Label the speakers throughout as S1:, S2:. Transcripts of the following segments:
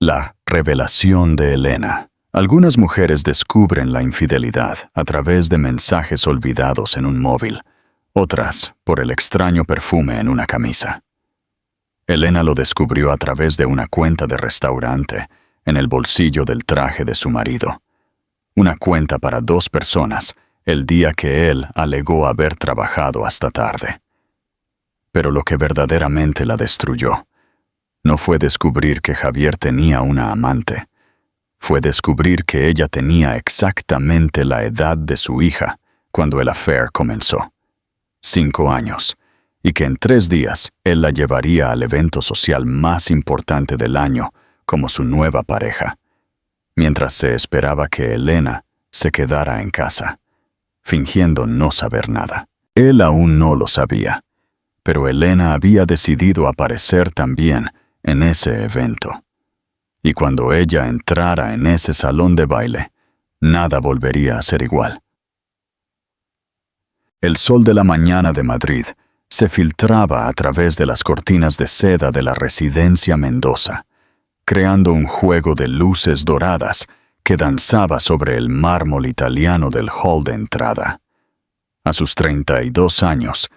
S1: La revelación de Elena. Algunas mujeres descubren la infidelidad a través de mensajes olvidados en un móvil, otras por el extraño perfume en una camisa. Elena lo descubrió a través de una cuenta de restaurante en el bolsillo del traje de su marido. Una cuenta para 2 personas, el día que él alegó haber trabajado hasta tarde. Pero lo que verdaderamente la destruyó no fue descubrir que Javier tenía una amante. Fue descubrir que ella tenía exactamente la edad de su hija cuando el affair comenzó. 5 años, y que en 3 días él la llevaría al evento social más importante del año como su nueva pareja, mientras se esperaba que Elena se quedara en casa, fingiendo no saber nada. Él aún no lo sabía, pero Elena había decidido aparecer también en ese evento. Y cuando ella entrara en ese salón de baile, nada volvería a ser igual. El sol de la mañana de Madrid se filtraba a través de las cortinas de seda de la residencia Mendoza, creando un juego de luces doradas que danzaba sobre el mármol italiano del hall de entrada. A sus 32 años,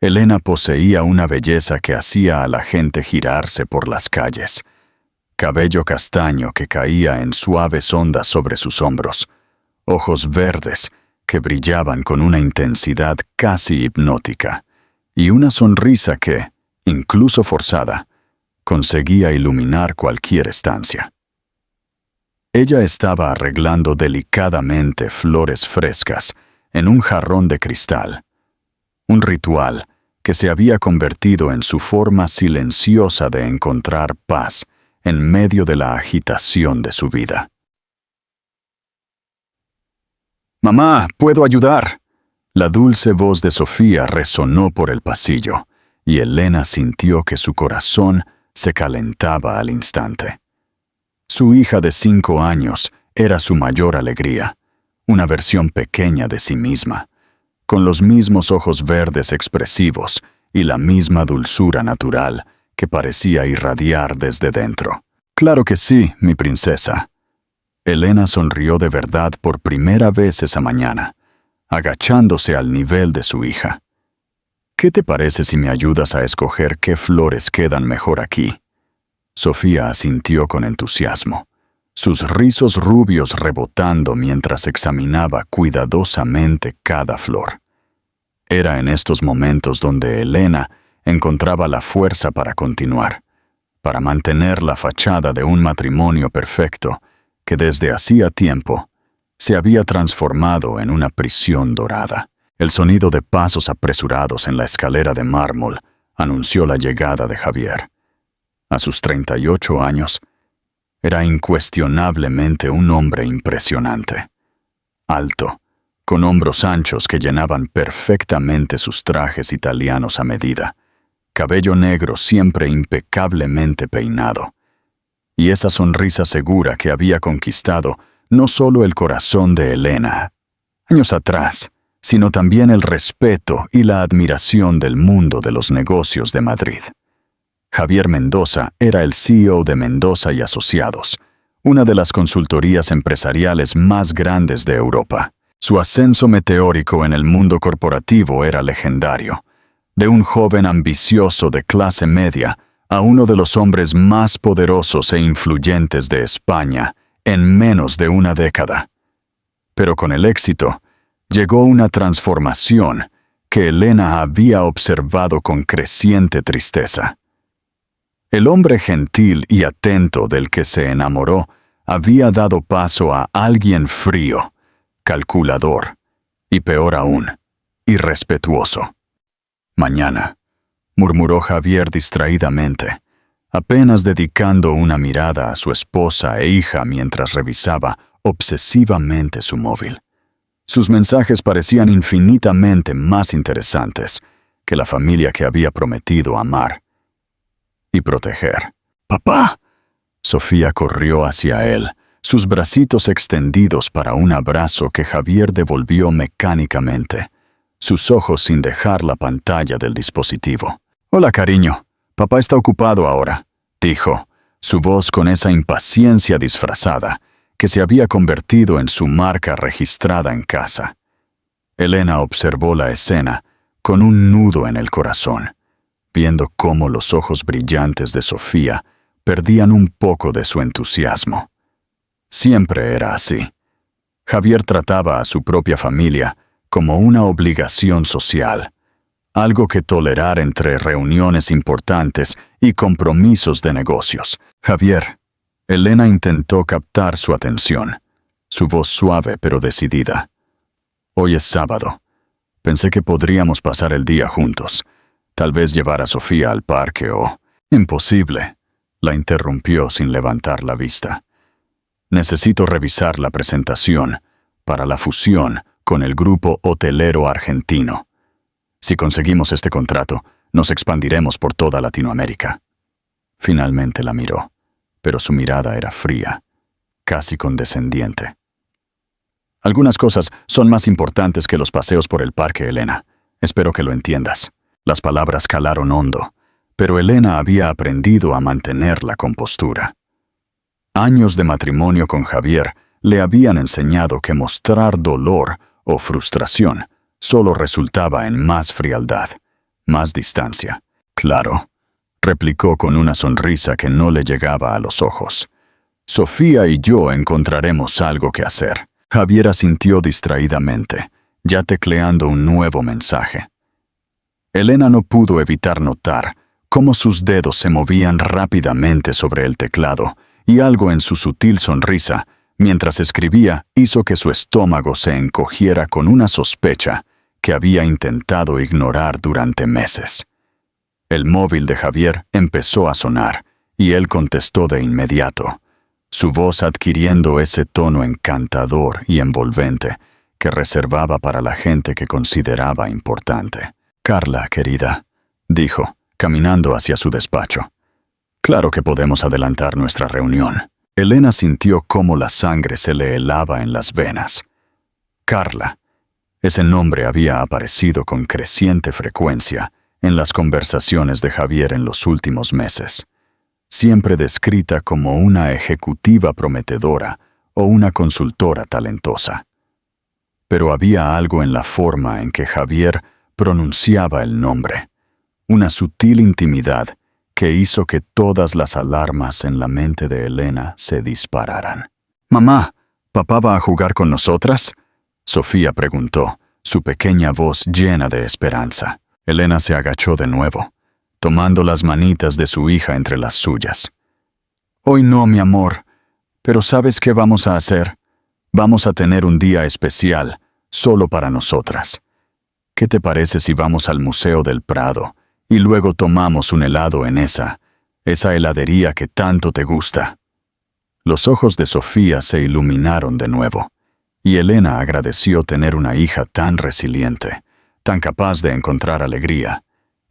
S1: Elena poseía una belleza que hacía a la gente girarse por las calles. Cabello castaño que caía en suaves ondas sobre sus hombros, ojos verdes que brillaban con una intensidad casi hipnótica, y una sonrisa que, incluso forzada, conseguía iluminar cualquier estancia. Ella estaba arreglando delicadamente flores frescas en un jarrón de cristal, un ritual que se había convertido en su forma silenciosa de encontrar paz en medio de la agitación de su vida. «Mamá, ¿puedo ayudar?». La dulce voz de Sofía resonó por el pasillo, y Elena sintió que su corazón se calentaba al instante. Su hija de 5 años era su mayor alegría, una versión pequeña de sí misma, con los mismos ojos verdes expresivos y la misma dulzura natural que parecía irradiar desde dentro. «Claro que sí, mi princesa». Elena sonrió de verdad por primera vez esa mañana, agachándose al nivel de su hija. «¿Qué te parece si me ayudas a escoger qué flores quedan mejor aquí?». Sofía asintió con entusiasmo, sus rizos rubios rebotando mientras examinaba cuidadosamente cada flor. Era en estos momentos donde Elena encontraba la fuerza para continuar, para mantener la fachada de un matrimonio perfecto que desde hacía tiempo se había transformado en una prisión dorada. El sonido de pasos apresurados en la escalera de mármol anunció la llegada de Javier. A sus 38 años, era incuestionablemente un hombre impresionante. Alto, con hombros anchos que llenaban perfectamente sus trajes italianos a medida, cabello negro siempre impecablemente peinado, y esa sonrisa segura que había conquistado no solo el corazón de Elena años atrás, sino también el respeto y la admiración del mundo de los negocios de Madrid. Javier Mendoza era el CEO de Mendoza y Asociados, una de las consultorías empresariales más grandes de Europa. Su ascenso meteórico en el mundo corporativo era legendario, de un joven ambicioso de clase media a uno de los hombres más poderosos e influyentes de España en menos de una década. Pero con el éxito, llegó una transformación que Elena había observado con creciente tristeza. El hombre gentil y atento del que se enamoró había dado paso a alguien frío, calculador y, peor aún, irrespetuoso. «Mañana», murmuró Javier distraídamente, apenas dedicando una mirada a su esposa e hija mientras revisaba obsesivamente su móvil. Sus mensajes parecían infinitamente más interesantes que la familia que había prometido amar y proteger. «¡Papá!». Sofía corrió hacia él, sus bracitos extendidos para un abrazo que Javier devolvió mecánicamente, sus ojos sin dejar la pantalla del dispositivo. «Hola, cariño. Papá está ocupado ahora», dijo, su voz con esa impaciencia disfrazada que se había convertido en su marca registrada en casa. Elena observó la escena con un nudo en el corazón, viendo cómo los ojos brillantes de Sofía perdían un poco de su entusiasmo. Siempre era así. Javier trataba a su propia familia como una obligación social, algo que tolerar entre reuniones importantes y compromisos de negocios. Javier, Elena intentó captar su atención, su voz suave pero decidida. Hoy es sábado. Pensé que podríamos pasar el día juntos. Tal vez llevar a Sofía al parque o... Imposible, la interrumpió sin levantar la vista. Necesito revisar la presentación para la fusión con el grupo hotelero argentino. Si conseguimos este contrato, nos expandiremos por toda Latinoamérica. Finalmente la miró, pero su mirada era fría, casi condescendiente. Algunas cosas son más importantes que los paseos por el parque, Elena. Espero que lo entiendas. Las palabras calaron hondo, pero Elena había aprendido a mantener la compostura. Años de matrimonio con Javier le habían enseñado que mostrar dolor o frustración solo resultaba en más frialdad, más distancia. Claro, replicó con una sonrisa que no le llegaba a los ojos. Sofía y yo encontraremos algo que hacer. Javier asintió distraídamente, ya tecleando un nuevo mensaje. Elena no pudo evitar notar cómo sus dedos se movían rápidamente sobre el teclado y algo en su sutil sonrisa, mientras escribía, hizo que su estómago se encogiera con una sospecha que había intentado ignorar durante meses. El móvil de Javier empezó a sonar y él contestó de inmediato, su voz adquiriendo ese tono encantador y envolvente que reservaba para la gente que consideraba importante. «Carla, querida», dijo, caminando hacia su despacho. «Claro que podemos adelantar nuestra reunión». Elena sintió cómo la sangre se le helaba en las venas. Carla. Ese nombre había aparecido con creciente frecuencia en las conversaciones de Javier en los últimos meses, siempre descrita como una ejecutiva prometedora o una consultora talentosa. Pero había algo en la forma en que Javier pronunciaba el nombre, una sutil intimidad que hizo que todas las alarmas en la mente de Elena se dispararan. «Mamá, ¿papá va a jugar con nosotras?», Sofía preguntó, su pequeña voz llena de esperanza. Elena se agachó de nuevo, tomando las manitas de su hija entre las suyas. «Hoy no, mi amor, pero ¿sabes qué vamos a hacer? Vamos a tener un día especial, solo para nosotras. ¿Qué te parece si vamos al Museo del Prado y luego tomamos un helado en esa heladería que tanto te gusta?» Los ojos de Sofía se iluminaron de nuevo, y Elena agradeció tener una hija tan resiliente, tan capaz de encontrar alegría,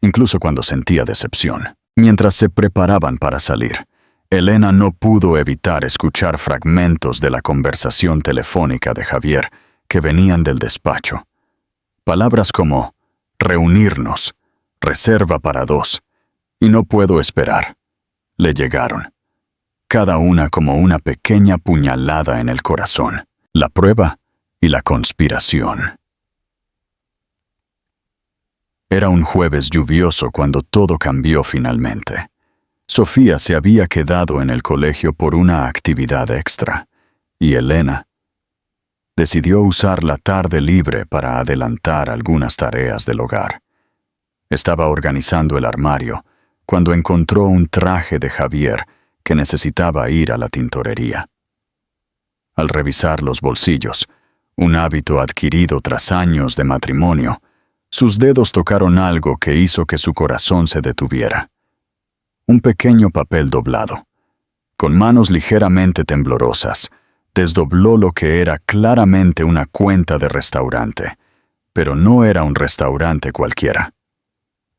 S1: incluso cuando sentía decepción. Mientras se preparaban para salir, Elena no pudo evitar escuchar fragmentos de la conversación telefónica de Javier que venían del despacho. Palabras como «reunirnos», «reserva para dos» y «no puedo esperar» le llegaron, cada una como una pequeña puñalada en el corazón. La prueba y la conspiración. Era un jueves lluvioso cuando todo cambió finalmente. Sofía se había quedado en el colegio por una actividad extra, y Elena decidió usar la tarde libre para adelantar algunas tareas del hogar. Estaba organizando el armario cuando encontró un traje de Javier que necesitaba ir a la tintorería. Al revisar los bolsillos, un hábito adquirido tras años de matrimonio, sus dedos tocaron algo que hizo que su corazón se detuviera. Un pequeño papel doblado. Con manos ligeramente temblorosas, desdobló lo que era claramente una cuenta de restaurante, pero no era un restaurante cualquiera.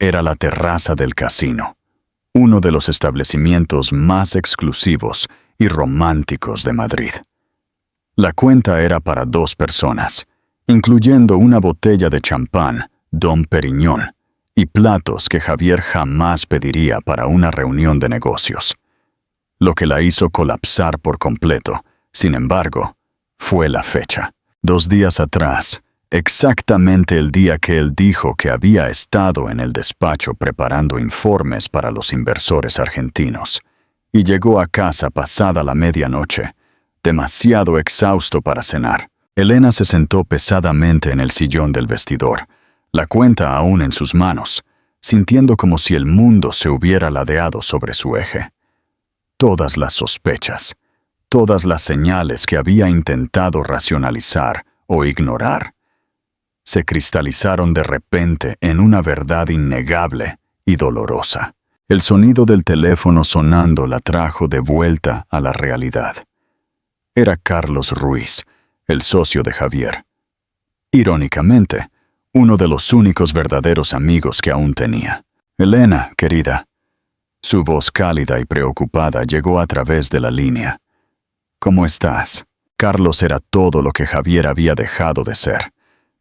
S1: Era la terraza del casino, uno de los establecimientos más exclusivos y románticos de Madrid. La cuenta era para 2 personas, incluyendo una botella de champán, Dom Perignon, y platos que Javier jamás pediría para una reunión de negocios. lo que la hizo colapsar por completo. Sin embargo, fue la fecha. 2 días atrás, exactamente el día que él dijo que había estado en el despacho preparando informes para los inversores argentinos, y llegó a casa pasada la medianoche, demasiado exhausto para cenar. Elena se sentó pesadamente en el sillón del vestidor, la cuenta aún en sus manos, sintiendo como si el mundo se hubiera ladeado sobre su eje. Todas las sospechas, todas las señales que había intentado racionalizar o ignorar, se cristalizaron de repente en una verdad innegable y dolorosa. El sonido del teléfono sonando la trajo de vuelta a la realidad. Era Carlos Ruiz, el socio de Javier. Irónicamente, uno de los únicos verdaderos amigos que aún tenía. «Elena, querida». Su voz cálida y preocupada llegó a través de la línea. «¿Cómo estás?» Carlos era todo lo que Javier había dejado de ser.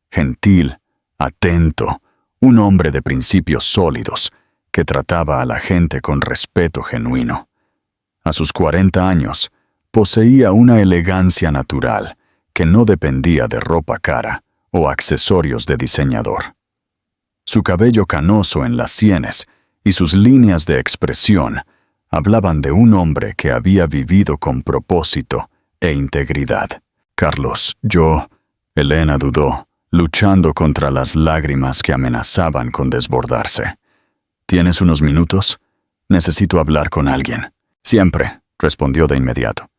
S1: Gentil, atento, un hombre de principios sólidos, que trataba a la gente con respeto genuino. A sus 40 años, poseía una elegancia natural que no dependía de ropa cara o accesorios de diseñador. Su cabello canoso en las sienes y sus líneas de expresión hablaban de un hombre que había vivido con propósito e integridad. «Carlos, Elena dudó, luchando contra las lágrimas que amenazaban con desbordarse. «¿Tienes unos minutos? Necesito hablar con alguien». «Siempre», respondió de inmediato.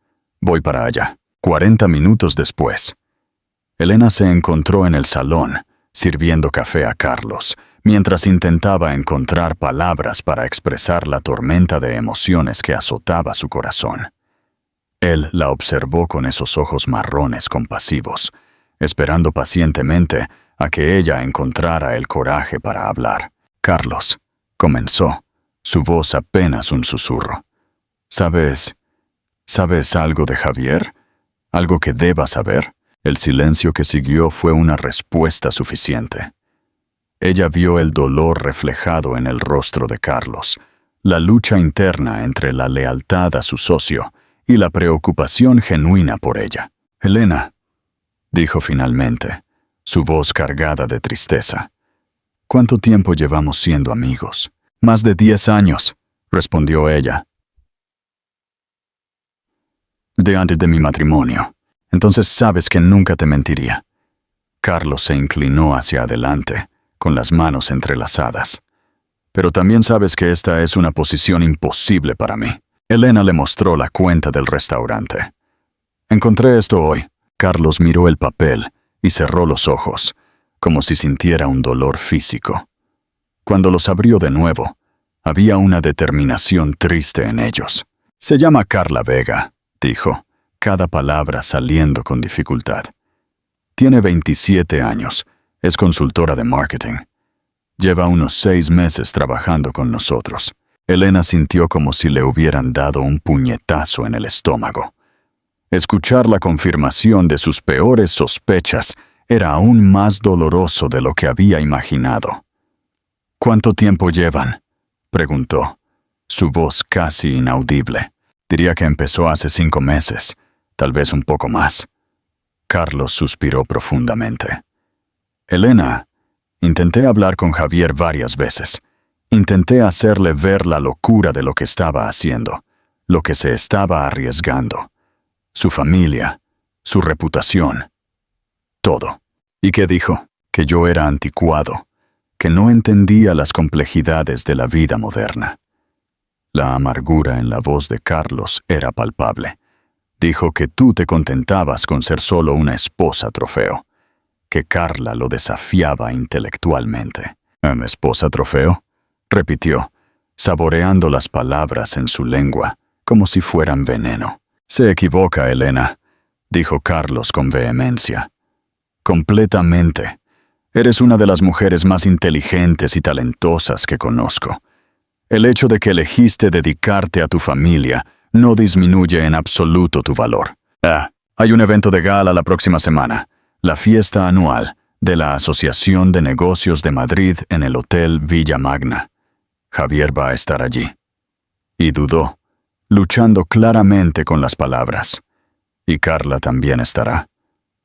S1: «Voy para allá». 40 minutos después, Elena se encontró en el salón, sirviendo café a Carlos, mientras intentaba encontrar palabras para expresar la tormenta de emociones que azotaba su corazón. Él la observó con esos ojos marrones compasivos, esperando pacientemente a que ella encontrara el coraje para hablar. «Carlos», comenzó, su voz apenas un susurro. ¿Sabes algo de Javier? ¿Algo que deba saber?» El silencio que siguió fue una respuesta suficiente. Ella vio el dolor reflejado en el rostro de Carlos, la lucha interna entre la lealtad a su socio y la preocupación genuina por ella. «Elena», dijo finalmente, su voz cargada de tristeza. «¿Cuánto tiempo llevamos siendo amigos?» «Más de 10 años», respondió ella. «De antes de mi matrimonio. Entonces sabes que nunca te mentiría». Carlos se inclinó hacia adelante, con las manos entrelazadas. «Pero también sabes que esta es una posición imposible para mí». Elena le mostró la cuenta del restaurante. «Encontré esto hoy». Carlos miró el papel y cerró los ojos, como si sintiera un dolor físico. Cuando los abrió de nuevo, había una determinación triste en ellos. «Se llama Carla Vega», dijo, cada palabra saliendo con dificultad. «Tiene 27 años, es consultora de marketing. Lleva unos 6 meses trabajando con nosotros». Elena sintió como si le hubieran dado un puñetazo en el estómago. Escuchar la confirmación de sus peores sospechas era aún más doloroso de lo que había imaginado. «¿Cuánto tiempo llevan?», preguntó, su voz casi inaudible. «Diría que empezó hace 5 meses, tal vez un poco más». Carlos suspiró profundamente. «Elena, intenté hablar con Javier varias veces. Intenté hacerle ver la locura de lo que estaba haciendo, lo que se estaba arriesgando. Su familia, su reputación, todo». «¿Y qué dijo?» «Que yo era anticuado, que no entendía las complejidades de la vida moderna». La amargura en la voz de Carlos era palpable. «Dijo que tú te contentabas con ser solo una esposa trofeo, que Carla lo desafiaba intelectualmente». «¿Esposa trofeo?», repitió, saboreando las palabras en su lengua, como si fueran veneno. «Se equivoca, Elena», dijo Carlos con vehemencia. «Completamente. Eres una de las mujeres más inteligentes y talentosas que conozco. El hecho de que elegiste dedicarte a tu familia no disminuye en absoluto tu valor. Hay un evento de gala la próxima semana, la fiesta anual de la Asociación de Negocios de Madrid en el Hotel Villa Magna. Javier va a estar allí». Y dudó, luchando claramente con las palabras. Y Carla también estará,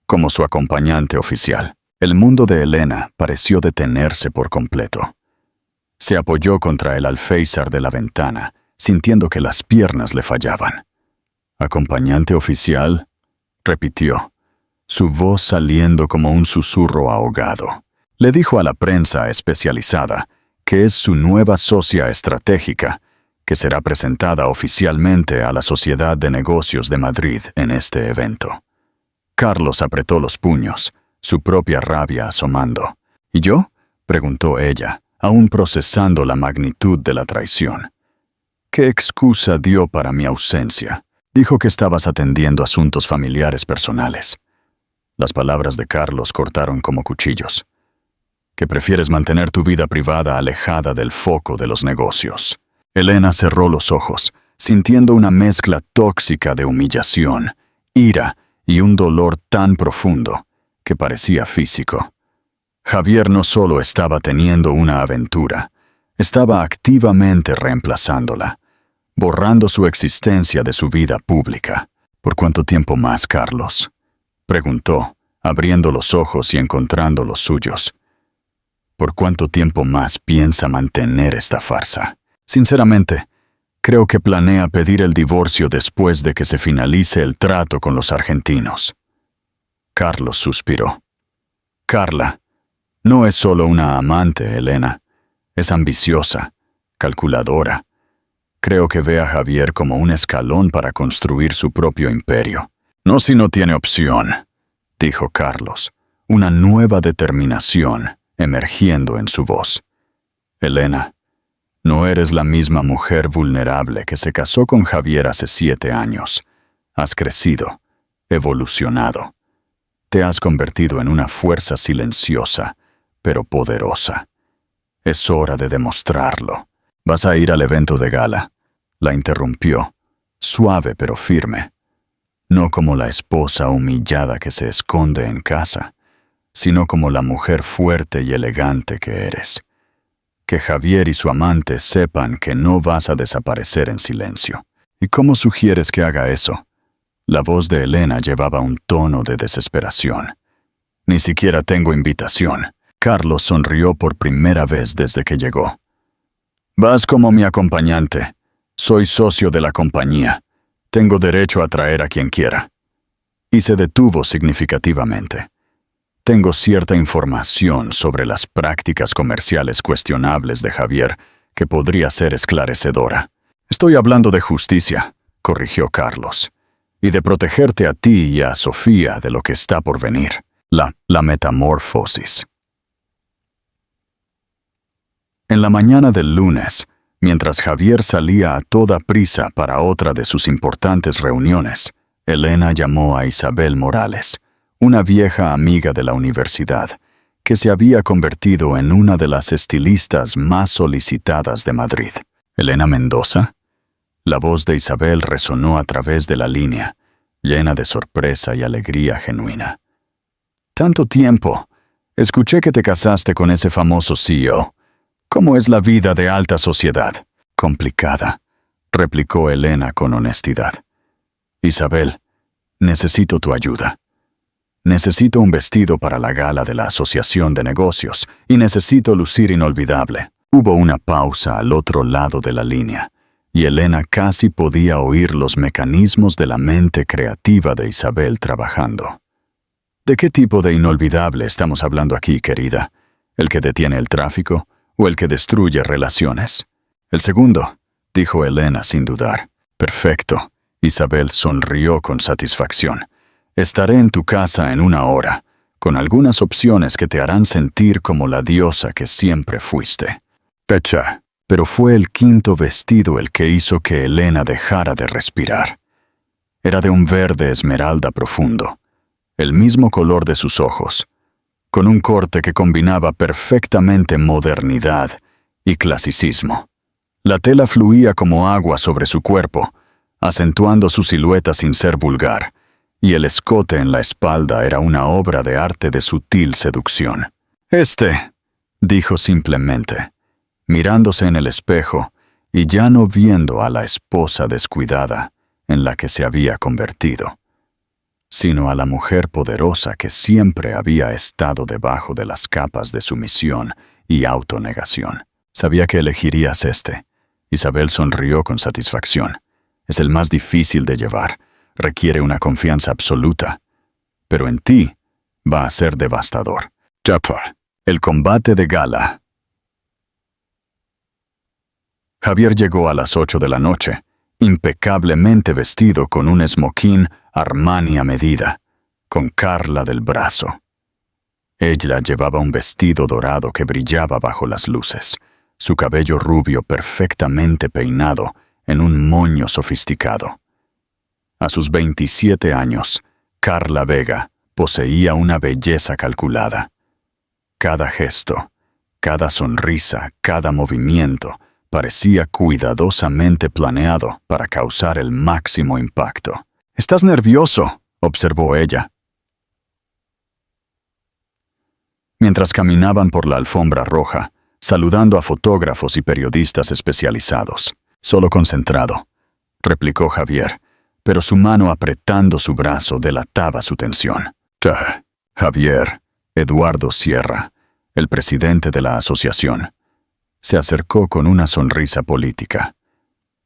S1: como su acompañante oficial. El mundo de Elena pareció detenerse por completo. Se apoyó contra el alféizar de la ventana, sintiendo que las piernas le fallaban. «¿Acompañante oficial?», repitió, su voz saliendo como un susurro ahogado. Le dijo a la prensa especializada que es su nueva socia estratégica, que será presentada oficialmente a la Sociedad de Negocios de Madrid en este evento. Carlos apretó los puños, su propia rabia asomando. «¿Y yo?», preguntó ella, aún procesando la magnitud de la traición. «¿Qué excusa dio para mi ausencia? Dijo que estabas atendiendo asuntos familiares personales». Las palabras de Carlos cortaron como cuchillos. «Que prefieres mantener tu vida privada alejada del foco de los negocios». Elena cerró los ojos, sintiendo una mezcla tóxica de humillación, ira y un dolor tan profundo que parecía físico. Javier no solo estaba teniendo una aventura, estaba activamente reemplazándola, borrando su existencia de su vida pública. «¿Por cuánto tiempo más, Carlos?», preguntó, abriendo los ojos y encontrando los suyos. «¿Por cuánto tiempo más piensa mantener esta farsa? Sinceramente, creo que planea pedir el divorcio después de que se finalice el trato con los argentinos». Carlos suspiró. «Carla no es solo una amante, Elena. Es ambiciosa, calculadora. Creo que ve a Javier como un escalón para construir su propio imperio». «No si no tiene opción», dijo Carlos, una nueva determinación emergiendo en su voz. «Elena, no eres la misma mujer vulnerable que se casó con Javier hace 7 años. Has crecido, evolucionado. Te has convertido en una fuerza silenciosa, pero poderosa. Es hora de demostrarlo. Vas a ir al evento de gala», la interrumpió, suave pero firme. «No como la esposa humillada que se esconde en casa, sino como la mujer fuerte y elegante que eres. Que Javier y su amante sepan que no vas a desaparecer en silencio». «¿Y cómo sugieres que haga eso?». La voz de Elena llevaba un tono de desesperación. «Ni siquiera tengo invitación». Carlos sonrió por primera vez desde que llegó. «Vas como mi acompañante. Soy socio de la compañía. Tengo derecho a traer a quien quiera». Y se detuvo significativamente. «Tengo cierta información sobre las prácticas comerciales cuestionables de Javier que podría ser esclarecedora». «Estoy hablando de justicia», corrigió Carlos, «y de protegerte a ti y a Sofía de lo que está por venir, la metamorfosis». En la mañana del lunes, mientras Javier salía a toda prisa para otra de sus importantes reuniones, Elena llamó a Isabel Morales, una vieja amiga de la universidad, que se había convertido en una de las estilistas más solicitadas de Madrid. «¿Elena Mendoza?». La voz de Isabel resonó a través de la línea, llena de sorpresa y alegría genuina. «Tanto tiempo. Escuché que te casaste con ese famoso CEO. ¿Cómo es la vida de alta sociedad?». «Complicada», replicó Elena con honestidad. «Isabel, necesito tu ayuda. Necesito un vestido para la gala de la Asociación de Negocios y necesito lucir inolvidable». Hubo una pausa al otro lado de la línea, y Elena casi podía oír los mecanismos de la mente creativa de Isabel trabajando. «¿De qué tipo de inolvidable estamos hablando aquí, querida? ¿El que detiene el tráfico o el que destruye relaciones?». «El segundo», dijo Elena sin dudar. «Perfecto». Isabel sonrió con satisfacción. «Estaré en tu casa en 1 hora, con algunas opciones que te harán sentir como la diosa que siempre fuiste». Pecha. Pero fue el 5.º vestido el que hizo que Elena dejara de respirar. Era de un verde esmeralda profundo, el mismo color de sus ojos, con un corte que combinaba perfectamente modernidad y clasicismo. La tela fluía como agua sobre su cuerpo, acentuando su silueta sin ser vulgar, y el escote en la espalda era una obra de arte de sutil seducción. «Este», dijo simplemente, mirándose en el espejo y ya no viendo a la esposa descuidada en la que se había convertido, sino a la mujer poderosa que siempre había estado debajo de las capas de sumisión y autonegación. Sabía que elegirías este. Isabel sonrió con satisfacción. Es el más difícil de llevar. Requiere una confianza absoluta. Pero en ti va a ser devastador. Chapa. El combate de gala. Javier llegó a las 8 de la noche, impecablemente vestido con un smoking Armani a medida, con Carla del brazo. Ella llevaba un vestido dorado que brillaba bajo las luces, su cabello rubio perfectamente peinado en un moño sofisticado. A sus 27 años, Carla Vega poseía una belleza calculada. Cada gesto, cada sonrisa, cada movimiento parecía cuidadosamente planeado para causar el máximo impacto. «¿Estás nervioso?», observó ella. Mientras caminaban por la alfombra roja, saludando a fotógrafos y periodistas especializados. «Solo concentrado», replicó Javier, pero su mano apretando su brazo delataba su tensión. Javier, Eduardo Sierra, el presidente de la asociación, se acercó con una sonrisa política.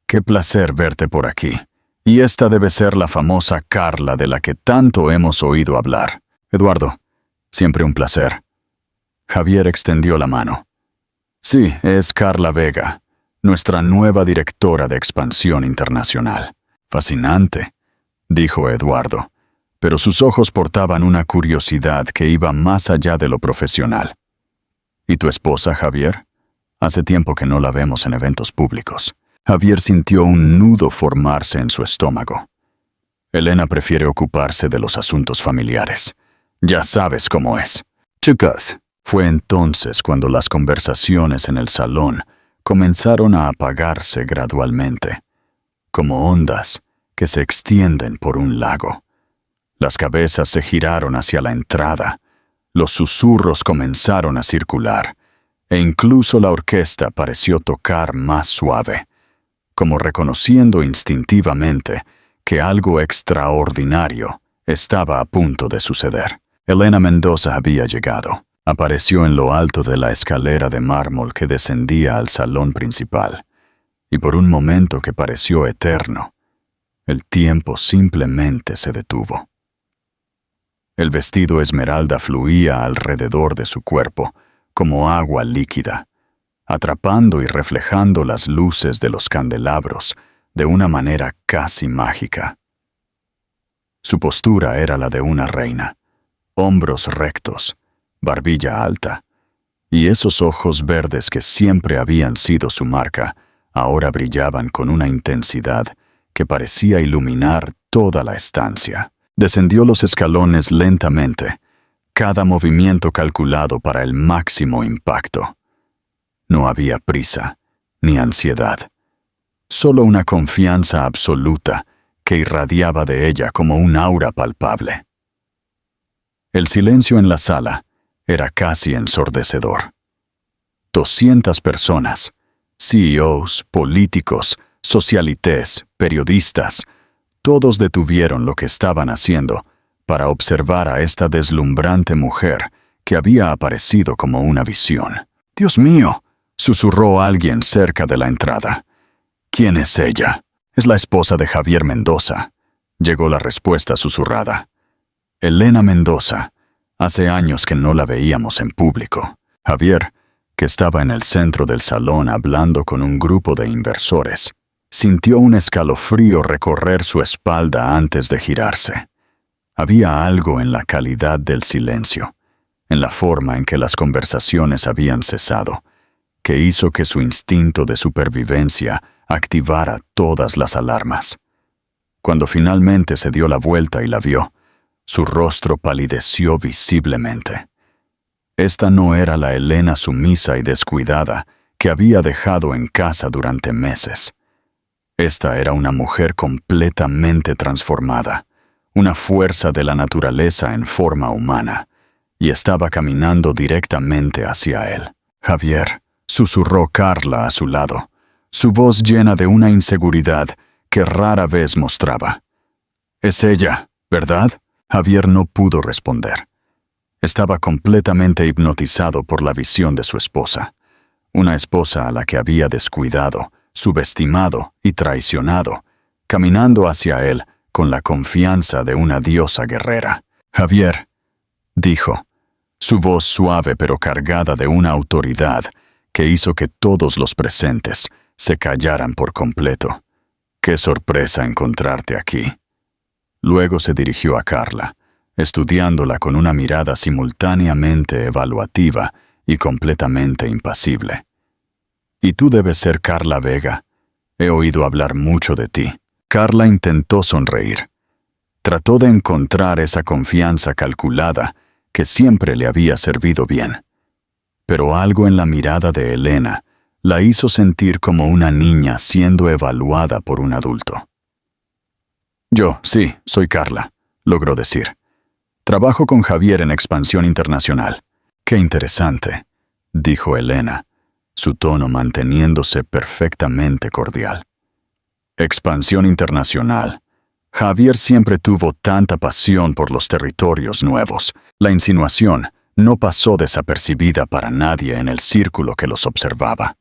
S1: «Qué placer verte por aquí. Y esta debe ser la famosa Carla de la que tanto hemos oído hablar. Eduardo, siempre un placer». Javier extendió la mano. «Sí, es Carla Vega, nuestra nueva directora de expansión internacional». «Fascinante», dijo Eduardo, pero sus ojos portaban una curiosidad que iba más allá de lo profesional. «¿Y tu esposa, Javier? Hace tiempo que no la vemos en eventos públicos». Javier sintió un nudo formarse en su estómago. «Elena prefiere ocuparse de los asuntos familiares. Ya sabes cómo es». «Chicas». Fue entonces cuando las conversaciones en el salón comenzaron a apagarse gradualmente, como ondas que se extienden por un lago. Las cabezas se giraron hacia la entrada, los susurros comenzaron a circular, e incluso la orquesta pareció tocar más suave, como reconociendo instintivamente que algo extraordinario estaba a punto de suceder. Elena Mendoza había llegado. Apareció en lo alto de la escalera de mármol que descendía al salón principal, y por un momento que pareció eterno, el tiempo simplemente se detuvo. El vestido esmeralda fluía alrededor de su cuerpo como agua líquida, atrapando y reflejando las luces de los candelabros de una manera casi mágica. Su postura era la de una reina, hombros rectos, barbilla alta, y esos ojos verdes que siempre habían sido su marca, ahora brillaban con una intensidad que parecía iluminar toda la estancia. Descendió los escalones lentamente, cada movimiento calculado para el máximo impacto. No había prisa, ni ansiedad, solo una confianza absoluta que irradiaba de ella como un aura palpable. El silencio en la sala era casi ensordecedor. 200 personas, CEOs, políticos, socialités, periodistas, todos detuvieron lo que estaban haciendo para observar a esta deslumbrante mujer que había aparecido como una visión. «Dios mío», susurró alguien cerca de la entrada. «¿Quién es ella?» «Es la esposa de Javier Mendoza», llegó la respuesta susurrada. «Elena Mendoza. Hace años que no la veíamos en público». Javier, que estaba en el centro del salón hablando con un grupo de inversores, sintió un escalofrío recorrer su espalda antes de girarse. Había algo en la calidad del silencio, en la forma en que las conversaciones habían cesado, que hizo que su instinto de supervivencia activara todas las alarmas. Cuando finalmente se dio la vuelta y la vio, su rostro palideció visiblemente. Esta no era la Elena sumisa y descuidada que había dejado en casa durante meses. Esta era una mujer completamente transformada, una fuerza de la naturaleza en forma humana, y estaba caminando directamente hacia él. «Javier», susurró Carla a su lado, su voz llena de una inseguridad que rara vez mostraba. «Es ella, ¿verdad?». Javier no pudo responder. Estaba completamente hipnotizado por la visión de su esposa. Una esposa a la que había descuidado, subestimado y traicionado, caminando hacia él con la confianza de una diosa guerrera. «Javier», dijo, su voz suave pero cargada de una autoridad que hizo que todos los presentes se callaran por completo. «Qué sorpresa encontrarte aquí». Luego se dirigió a Carla, estudiándola con una mirada simultáneamente evaluativa y completamente impasible. «Y tú debes ser Carla Vega. He oído hablar mucho de ti». Carla intentó sonreír. Trató de encontrar esa confianza calculada que siempre le había servido bien. Pero algo en la mirada de Elena la hizo sentir como una niña siendo evaluada por un adulto. «Yo, sí, soy Carla», logró decir. «Trabajo con Javier en Expansión Internacional». «Qué interesante», dijo Elena, su tono manteniéndose perfectamente cordial. «Expansión Internacional». Javier siempre tuvo tanta pasión por los territorios nuevos. La insinuación no pasó desapercibida para nadie en el círculo que los observaba.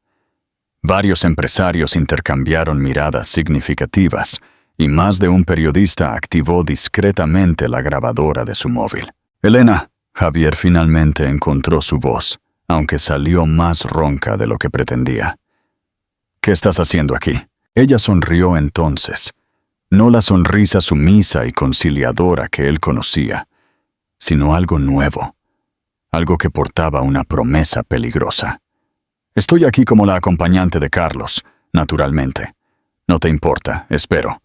S1: Varios empresarios intercambiaron miradas significativas y más de un periodista activó discretamente la grabadora de su móvil. «Elena», Javier finalmente encontró su voz, aunque salió más ronca de lo que pretendía. «¿Qué estás haciendo aquí?». Ella sonrió entonces. No la sonrisa sumisa y conciliadora que él conocía, sino algo nuevo, algo que portaba una promesa peligrosa. «Estoy aquí como la acompañante de Carlos, naturalmente. No te importa, espero.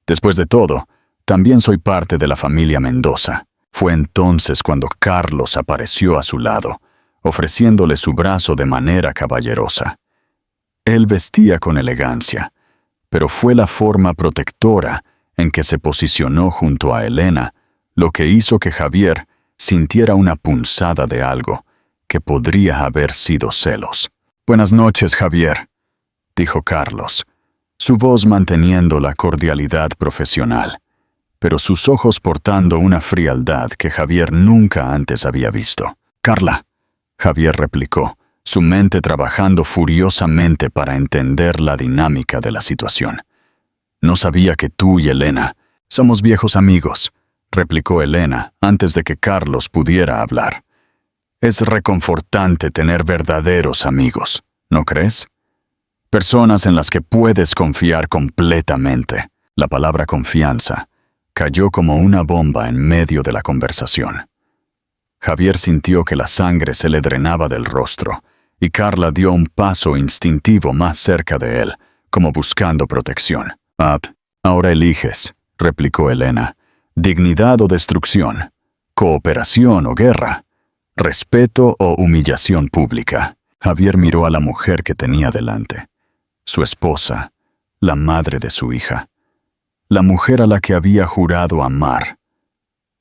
S1: Después de todo, también soy parte de la familia Mendoza». Fue entonces cuando Carlos apareció a su lado, ofreciéndole su brazo de manera caballerosa. Él vestía con elegancia, pero fue la forma protectora en que se posicionó junto a Elena lo que hizo que Javier sintiera una punzada de algo que podría haber sido celos. «Buenas noches, Javier», dijo Carlos, su voz manteniendo la cordialidad profesional, pero sus ojos portando una frialdad que Javier nunca antes había visto. «Carla», Javier replicó, su mente trabajando furiosamente para entender la dinámica de la situación. «No sabía que tú y Elena somos viejos amigos», replicó Elena antes de que Carlos pudiera hablar. «Es reconfortante tener verdaderos amigos, ¿no crees? Personas en las que puedes confiar completamente». La palabra confianza cayó como una bomba en medio de la conversación. Javier sintió que la sangre se le drenaba del rostro, y Carla dio un paso instintivo más cerca de él, como buscando protección. «Ahora eliges», replicó Elena. «Dignidad o destrucción, cooperación o guerra, respeto o humillación pública». Javier miró a la mujer que tenía delante, su esposa, la madre de su hija, la mujer a la que había jurado amar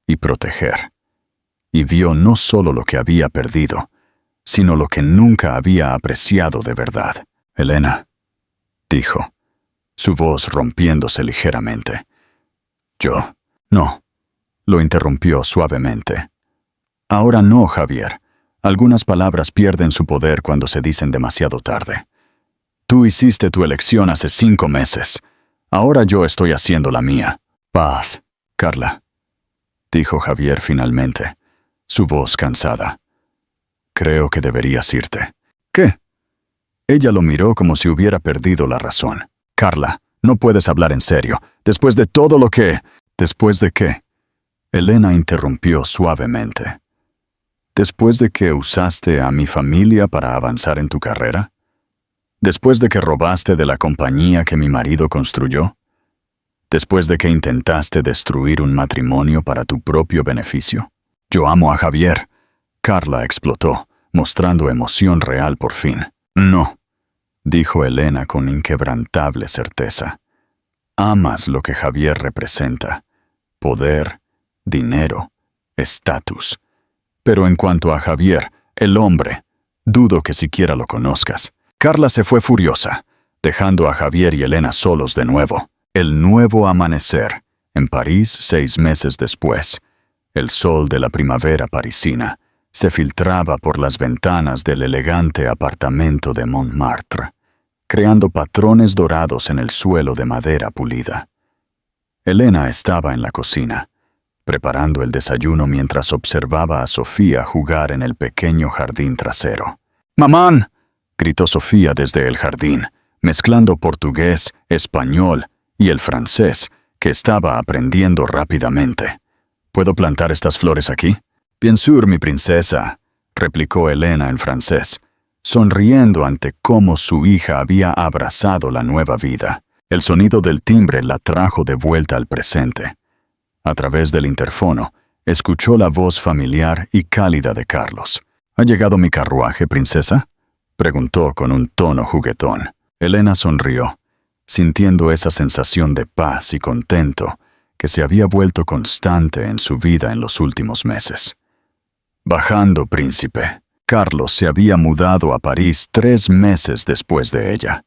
S1: y proteger, y vio no solo lo que había perdido, sino lo que nunca había apreciado de verdad. «Elena», dijo, su voz rompiéndose ligeramente. «Yo, no», lo interrumpió suavemente. «Ahora no, Javier. Algunas palabras pierden su poder cuando se dicen demasiado tarde. Tú hiciste tu elección hace 5 meses. Ahora yo estoy haciendo la mía». «Paz, Carla», dijo Javier finalmente, su voz cansada. «Creo que deberías irte». «¿Qué?». Ella lo miró como si hubiera perdido la razón. «Carla, no puedes hablar en serio. Después de todo lo que...». «¿Después de qué?». Elena interrumpió suavemente. «¿Después de que usaste a mi familia para avanzar en tu carrera? ¿Después de que robaste de la compañía que mi marido construyó? ¿Después de que intentaste destruir un matrimonio para tu propio beneficio?». «Yo amo a Javier», Carla explotó, mostrando emoción real por fin. «No», dijo Elena con inquebrantable certeza. «Amas lo que Javier representa: poder, dinero, estatus. Pero en cuanto a Javier, el hombre, dudo que siquiera lo conozcas». Carla se fue furiosa. dejando a Javier y Elena solos de nuevo. El nuevo amanecer, en París 6 meses después. El sol de la primavera parisina se filtraba por las ventanas del elegante apartamento de Montmartre, creando patrones dorados en el suelo de madera pulida. Elena estaba en la cocina, preparando el desayuno mientras observaba a Sofía jugar en el pequeño jardín trasero. «¡Mamán!», gritó Sofía desde el jardín, mezclando portugués, español y el francés, que estaba aprendiendo rápidamente. «¿Puedo plantar estas flores aquí?» «Bien sûr, mi princesa», replicó Elena en francés, sonriendo ante cómo su hija había abrazado la nueva vida. El sonido del timbre la trajo de vuelta al presente. A través del interfono, escuchó la voz familiar y cálida de Carlos. «¿Ha llegado mi carruaje, princesa?», preguntó con un tono juguetón. Elena sonrió, sintiendo esa sensación de paz y contento que se había vuelto constante en su vida en los últimos meses. «Bajando, príncipe». Carlos se había mudado a París 3 meses después de ella.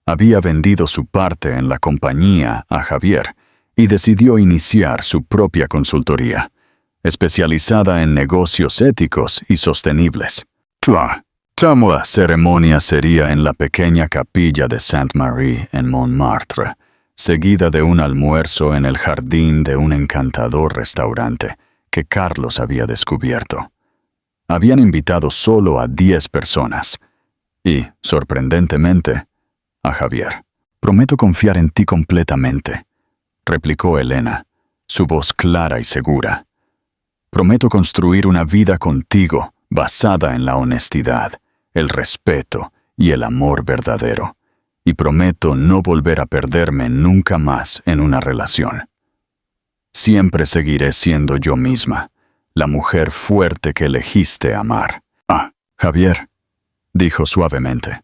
S1: Había vendido su parte en la compañía a Javier y decidió iniciar su propia consultoría, especializada en negocios éticos y sostenibles. La ceremonia sería en la pequeña capilla de Sainte-Marie en Montmartre, seguida de un almuerzo en el jardín de un encantador restaurante que Carlos había descubierto. Habían invitado solo a 10 personas y, sorprendentemente, a Javier. «Prometo confiar en ti completamente», replicó Elena, su voz clara y segura. «Prometo construir una vida contigo basada en la honestidad, el respeto y el amor verdadero. Y prometo no volver a perderme nunca más en una relación. Siempre seguiré siendo yo misma, la mujer fuerte que elegiste amar». «Javier», dijo suavemente.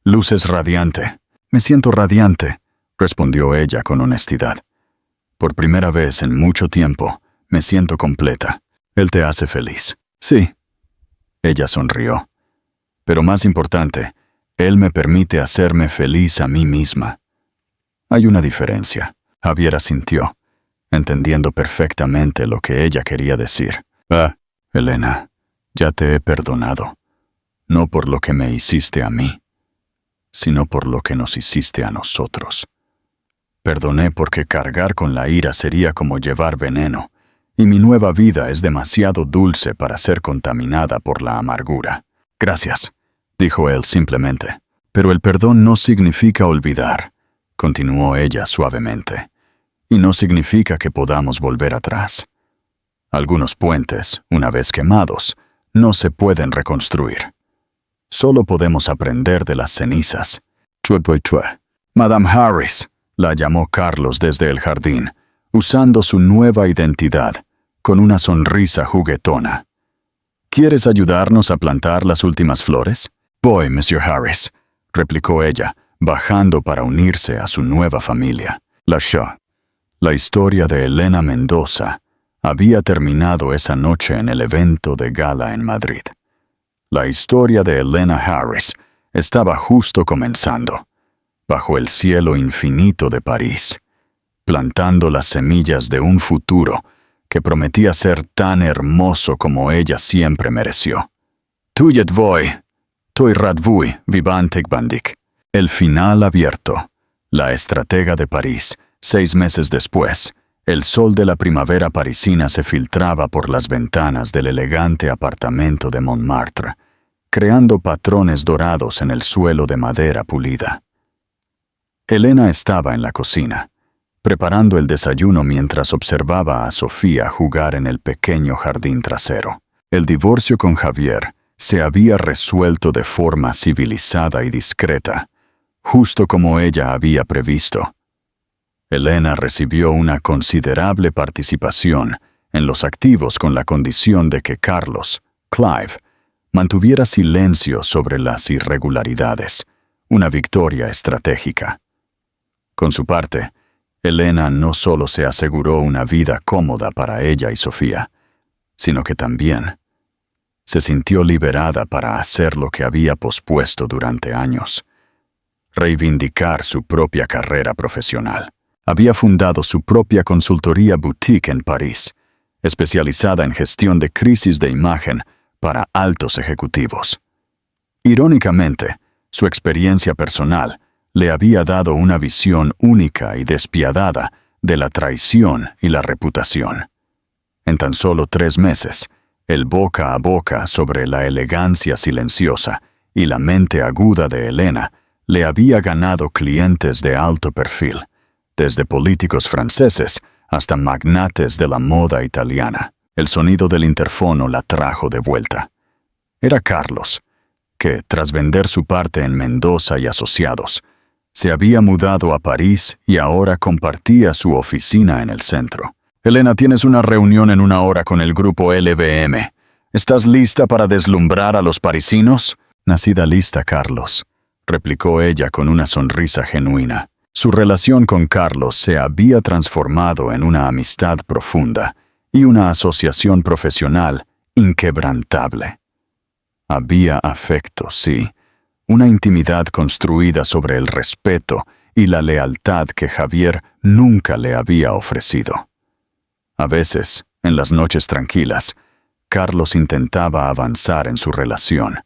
S1: «Luces radiante». «Me siento radiante», respondió ella con honestidad. «Por primera vez en mucho tiempo, me siento completa. Él te hace feliz». «Sí». Ella sonrió. «Pero más importante, él me permite hacerme feliz a mí misma». «Hay una diferencia». Javier asintió, entendiendo perfectamente lo que ella quería decir. «Elena, ya te he perdonado, no por lo que me hiciste a mí, sino por lo que nos hiciste a nosotros. Perdoné porque cargar con la ira sería como llevar veneno, y mi nueva vida es demasiado dulce para ser contaminada por la amargura». «Gracias», dijo él simplemente. «Pero el perdón no significa olvidar», continuó ella suavemente, «y no significa que podamos volver atrás. Algunos puentes, una vez quemados, no se pueden reconstruir. Solo podemos aprender de las cenizas». «Madame Harris», la llamó Carlos desde el jardín, usando su nueva identidad, con una sonrisa juguetona. «¿Quieres ayudarnos a plantar las últimas flores?» «Voy, Monsieur Harris», replicó ella, bajando para unirse a su nueva familia. La historia de Elena Mendoza había terminado esa noche en el evento de gala en Madrid. La historia de Elena Harris estaba justo comenzando, bajo el cielo infinito de París, plantando las semillas de un futuro que prometía ser tan hermoso como ella siempre mereció. «Tuyet voi, toi radvui vivantek bandik». El final abierto. La estratega de París, 6 meses después. El sol de la primavera parisina se filtraba por las ventanas del elegante apartamento de Montmartre, creando patrones dorados en el suelo de madera pulida. Elena estaba en la cocina, preparando el desayuno mientras observaba a Sofía jugar en el pequeño jardín trasero. El divorcio con Javier se había resuelto de forma civilizada y discreta, justo como ella había previsto. Elena recibió una considerable participación en los activos con la condición de que Carlos, Clive, mantuviera silencio sobre las irregularidades, una victoria estratégica. Con su parte, Elena no solo se aseguró una vida cómoda para ella y Sofía, sino que también se sintió liberada para hacer lo que había pospuesto durante años: reivindicar su propia carrera profesional. Había fundado su propia consultoría boutique en París, especializada en gestión de crisis de imagen para altos ejecutivos. Irónicamente, su experiencia personal le había dado una visión única y despiadada de la traición y la reputación. En tan solo 3 meses, el boca a boca sobre la elegancia silenciosa y la mente aguda de Elena le había ganado clientes de alto perfil, desde políticos franceses hasta magnates de la moda italiana. El sonido del interfono la trajo de vuelta. Era Carlos, que, tras vender su parte en Mendoza y Asociados, se había mudado a París y ahora compartía su oficina en el centro. Elena, tienes una reunión en 1 hora con el grupo LVM. ¿Estás lista para deslumbrar a los parisinos? Nacida lista, Carlos, replicó ella con una sonrisa genuina. Su relación con Carlos se había transformado en una amistad profunda y una asociación profesional inquebrantable. Había afecto, sí, una intimidad construida sobre el respeto y la lealtad que Javier nunca le había ofrecido. A veces, en las noches tranquilas, Carlos intentaba avanzar en su relación,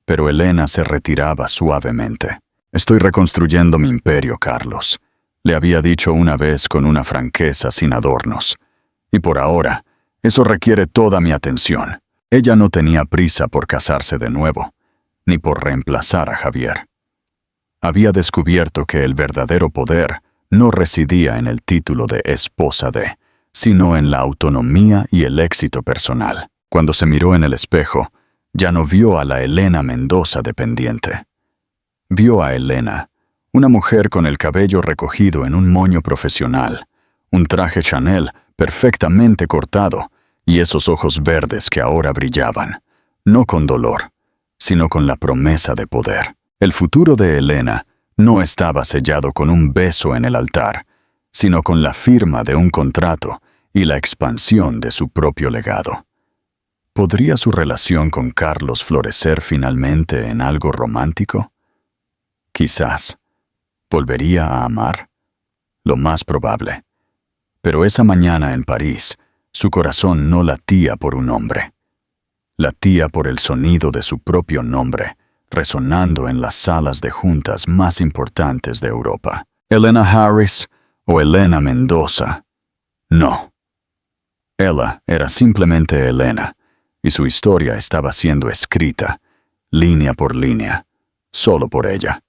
S1: pero Elena se retiraba suavemente. «Estoy reconstruyendo mi imperio, Carlos», le había dicho una vez con una franqueza sin adornos. «Y por ahora, eso requiere toda mi atención». Ella no tenía prisa por casarse de nuevo, ni por reemplazar a Javier. Había descubierto que el verdadero poder no residía en el título de esposa de, sino en la autonomía y el éxito personal. Cuando se miró en el espejo, ya no vio a la Elena Mendoza dependiente. Vio a Elena, una mujer con el cabello recogido en un moño profesional, un traje Chanel perfectamente cortado y esos ojos verdes que ahora brillaban, no con dolor, sino con la promesa de poder. El futuro de Elena no estaba sellado con un beso en el altar, sino con la firma de un contrato y la expansión de su propio legado. ¿Podría su relación con Carlos florecer finalmente en algo romántico? Quizás. ¿Volvería a amar? Lo más probable. Pero esa mañana en París, su corazón no latía por un hombre. Latía por el sonido de su propio nombre, resonando en las salas de juntas más importantes de Europa. ¿Elena Harris o Elena Mendoza? No. Ella era simplemente Elena, y su historia estaba siendo escrita, línea por línea, solo por ella.